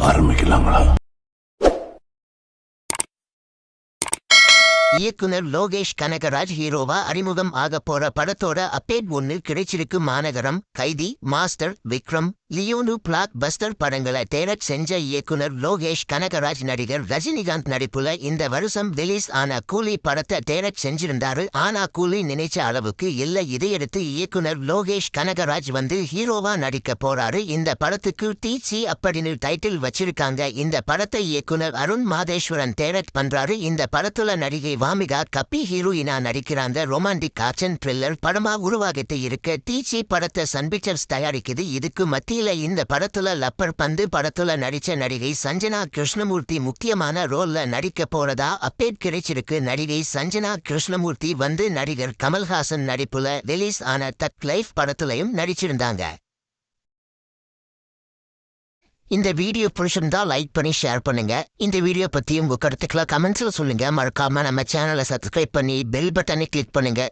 ஆரம்பிக்கலாங்களா? இயக்குனர் லோகேஷ் கனகராஜ் ஹீரோவா அறிமுகம் ஆக போற படத்தோட அப்டேட் ஒன்னு கிடைச்சிருக்கு. மாநகரம், கைதி, மாஸ்டர், விக்ரம், லியோனு பிளாக் பஸ்டர் படங்களை டைரக்ட் செஞ்ச இயக்குனர் லோகேஷ் கனகராஜ் நடிகர் ரஜினிகாந்த் நடிப்புல இந்த வருஷம் ரிலீஸ் ஆன கூலி படத்தை டைரக்ட் செஞ்சிருந்தாரு. ஆனா கூலி நினைச்ச அளவுக்கு இல்ல. இதையடுத்து இயக்குனர் லோகேஷ் கனகராஜ் வந்து ஹீரோவா நடிக்க போறாரு. இந்த படத்துக்கு டிசி அப்படின்னு டைட்டில் வச்சிருக்காங்க. இந்த படத்தை இயக்குனர் அருண் மாதேஸ்வரன் டைரக்ட் பண்றாரு. இந்த படத்துல நடிகை வாமிகா கப்பி ஹீரோயினா நடிக்கிறாங்க. ரொமான்டிக் ஆக்ஷன் த்ரில்லர் படமா உருவாகிட்டு இருக்க டிசி படத்தை சன் பிக்சர்ஸ் தயாரிக்குது. இதுக்கு மத்தியில இந்த படத்துல லப்பர் பந்து படத்துல நடிச்ச நடிகை சஞ்சனா கிருஷ்ணமூர்த்தி முக்கியமான ரோல்ல நடிக்க போறதா அப்டேட் கிடைச்சிருக்கு. நடிகை சஞ்சனா கிருஷ்ணமூர்த்தி வந்து நடிகர் கமல்ஹாசன் நடிப்புல ரிலீஸ் ஆன தக் லைஃப் படத்துலயும் நடிச்சிருந்தாங்க. இந்த வீடியோ பிடிச்சிருந்தா லைக் பண்ணி ஷேர் பண்ணுங்க. இந்த வீடியோ பத்தி உங்க கருத்துக்களை கமெண்ட்ஸ்ல சொல்லுங்க. மறக்காம நம்ம சேனலை சப்ஸ்கிரைப் பண்ணி பெல் பட்டனை கிளிக் பண்ணுங்க.